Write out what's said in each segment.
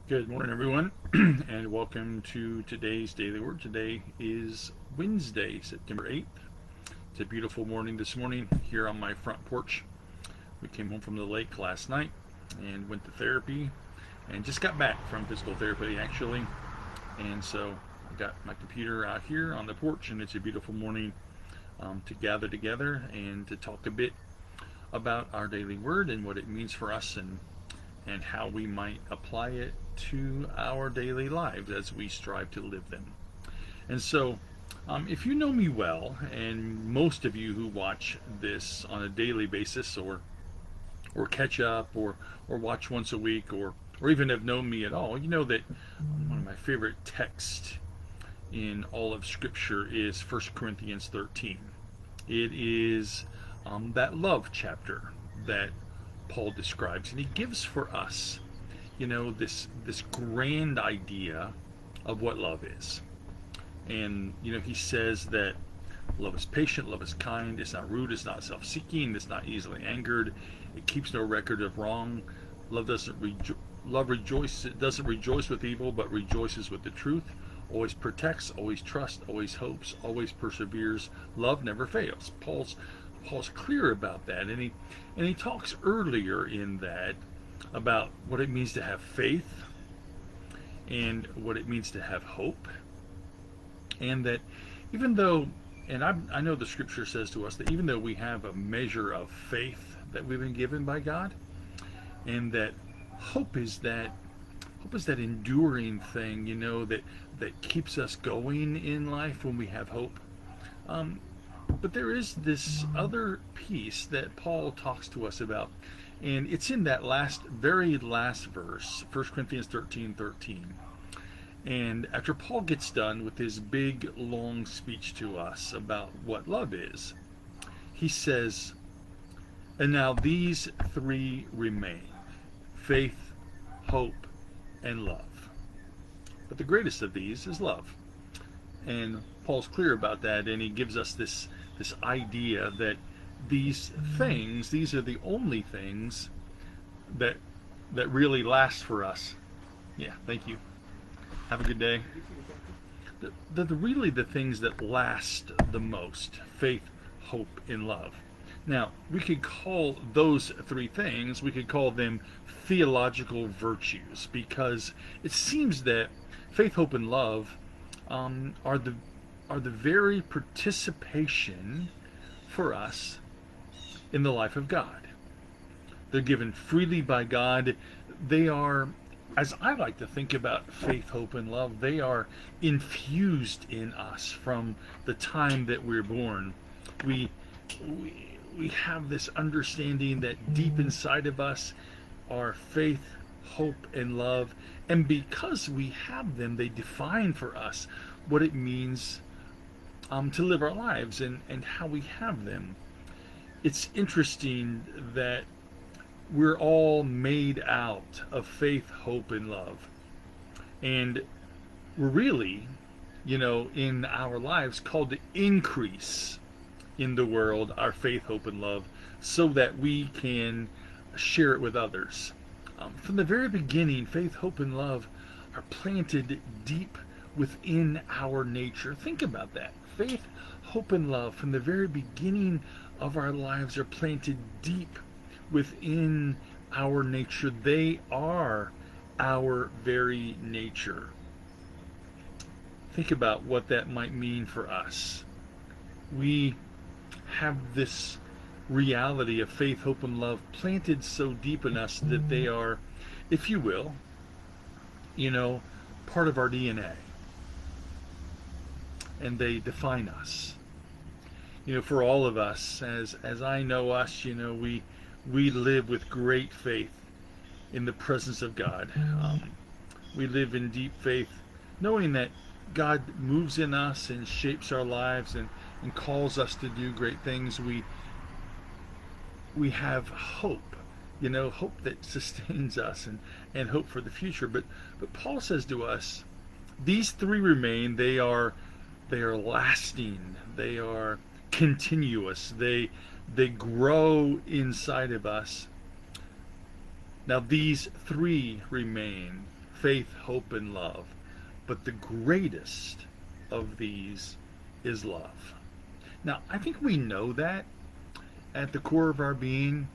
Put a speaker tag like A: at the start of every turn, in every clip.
A: Good morning, everyone, and welcome to today's Daily Word. Today is Wednesday, September 8th. It's a beautiful morning this morning here on my front porch. We came home from the lake last night and went to therapy and just got back from physical therapy, actually. And so I got my computer out here on the porch, and it's a beautiful morning to gather together and to talk a bit about our daily word and what it means for us and how we might apply it to our daily lives as we strive to live them. And so, if you know me well, and most of you who watch this on a daily basis, or catch up, or watch once a week, or even have known me at all, you know that one of my favorite texts in all of Scripture is 1 Corinthians 13. It is that love chapter that Paul describes, and he gives for us, this grand idea of what love is. And he says that love is patient, love is kind, it's not rude, it's not self-seeking, it's not easily angered, it keeps no record of wrong. Love doesn't love rejoice it doesn't rejoice with evil, but rejoices with the truth. Always protects, always trusts, always hopes, always perseveres. Love never fails. Paul's clear about that, and he talks earlier in that about what it means to have faith and what it means to have hope, and that even though, and I know the Scripture says to us that even though we have a measure of faith that we've been given by God, and that hope is that enduring thing, that keeps us going in life when we have hope. But there is this other piece that Paul talks to us about, and it's in that very last verse, 1 Corinthians 13:13. And after Paul gets done with his big, long speech to us about what love is, he says, "And now these three remain: faith, hope, and love. But the greatest of these is love." And Paul's clear about that, and he gives us this idea that these are the only things that really last for us. Yeah, thank you. Have a good day. Really the things that last the most: faith, hope, and love. Now, we could call those three things, we could call them theological virtues, because it seems that faith, hope, and love are the very participation for us in the life of God. They're given freely by God. They are, as I like to think about faith, hope, and love, they are infused in us from the time that we're born. We have this understanding that deep inside of us are faith, hope, and love, and because we have them, they define for us what it means to live our lives, and how we have them. It's interesting that we're all made out of faith, hope, and love. And we're really, in our lives called to increase in the world our faith, hope, and love so that we can share it with others. From the very beginning, faith, hope, and love are planted deep within our nature. Think about that. Faith, hope, and love from the very beginning of our lives are planted deep within our nature. They are our very nature. Think about what that might mean for us. We have this reality of faith, hope, and love planted so deep in us that they are, if you will, part of our DNA. And they define us. For all of us, as I know us, we live with great faith in the presence of God. We live in deep faith, knowing that God moves in us and shapes our lives and calls us to do great things. We have hope, hope that sustains us, and hope for the future. But Paul says to us, these three remain. They are lasting. They are continuous. They grow inside of us. Now these three remain: faith, hope, and love. But the greatest of these is love. Now, I think we know that at the core of our being,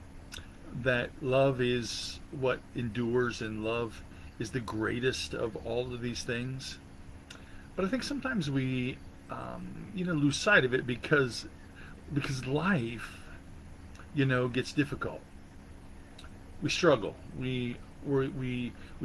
A: that love is what endures and love is the greatest of all of these things. But I think sometimes we, lose sight of it because life, gets difficult. We struggle. We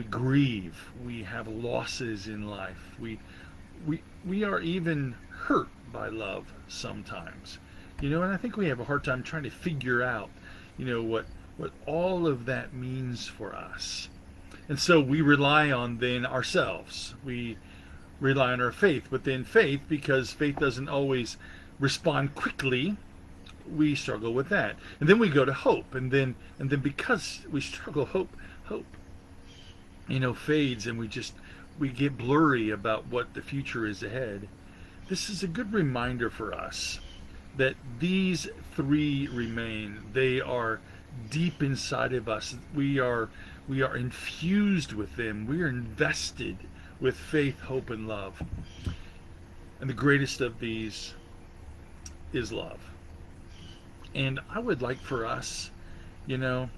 A: grieve. We have losses in life. We are even hurt by love sometimes. And I think we have a hard time trying to figure out, what all of that means for us. And so we rely on then ourselves. We rely on our faith, but then faith, because faith doesn't always respond quickly, we struggle with that. And then we go to hope, and then because we struggle, hope fades, and we get blurry about what the future is ahead. This is a good reminder for us that these three remain. They are deep inside of us. We are infused with them. We are invested with faith, hope, and love. And the greatest of these is love. And I would like for us, to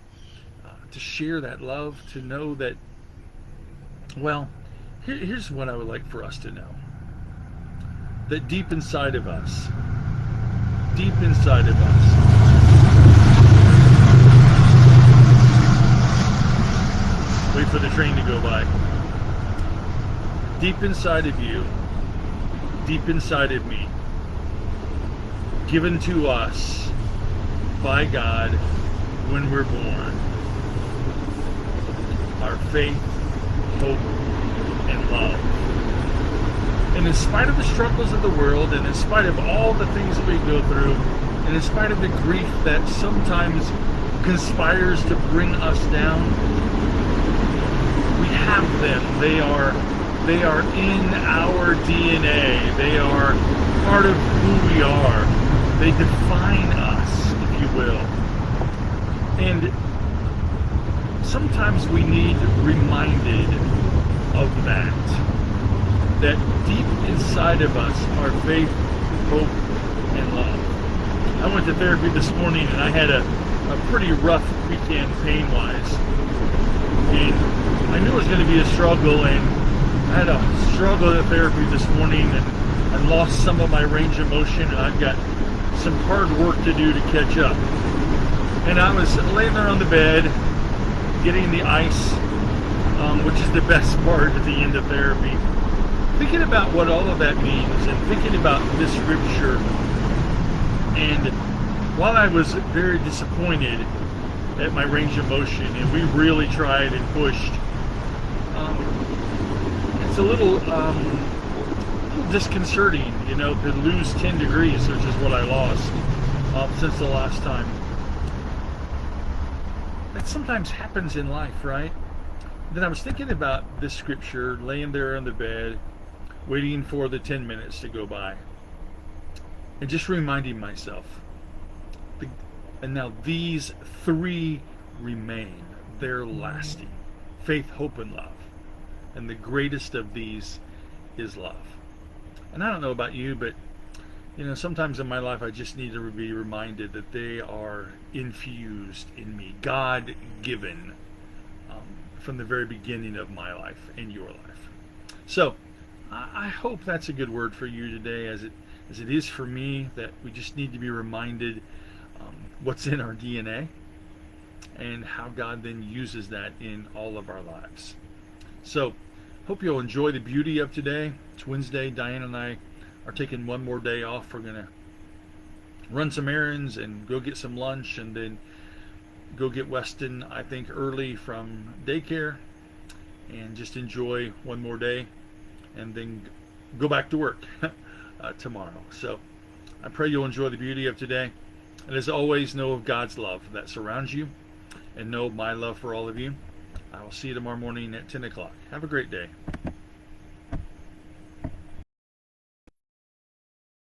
A: share that love, to know that, here's what I would like for us to know. That deep inside of us, wait for the train to go by. Deep inside of you, deep inside of me, given to us by God when we're born, our faith, hope, and love. And in spite of the struggles of the world, and in spite of all the things that we go through, and in spite of the grief that sometimes conspires to bring us down, we have them. They are in our DNA. They are part of who we are. They define us, if you will. And sometimes we need reminded of that deep inside of us are faith, hope, and love. I went to therapy this morning, and I had a pretty rough weekend pain-wise. And I knew it was going to be a struggle, and I had a struggle at therapy this morning, and I lost some of my range of motion, and I've got some hard work to do to catch up. And I was laying there on the bed, getting the ice, which is the best part at the end of therapy, thinking about what all of that means, and thinking about this scripture. And while I was very disappointed at my range of motion, and we really tried and pushed, it's a little disconcerting, to lose 10 degrees, which is what I lost since the last time. That sometimes happens in life, right? Then I was thinking about this scripture, laying there on the bed, waiting for the 10 minutes to go by, and just reminding myself, and now these three remain. They're lasting. Faith, hope, and love. And the greatest of these is love. And I don't know about you, but sometimes in my life I just need to be reminded that they are infused in me, God-given, from the very beginning of my life and your life. So I hope that's a good word for you today, as it is for me, that we just need to be reminded what's in our DNA and how God then uses that in all of our lives. So hope you'll enjoy the beauty of today. It's Wednesday. Diane and I are taking one more day off. We're going to run some errands and go get some lunch, and then go get Weston, I think, early from daycare, and just enjoy one more day, and then go back to work tomorrow. So I pray you'll enjoy the beauty of today. And as always, know of God's love that surrounds you, and know my love for all of you. I will see you tomorrow morning at 10 o'clock. Have a great day.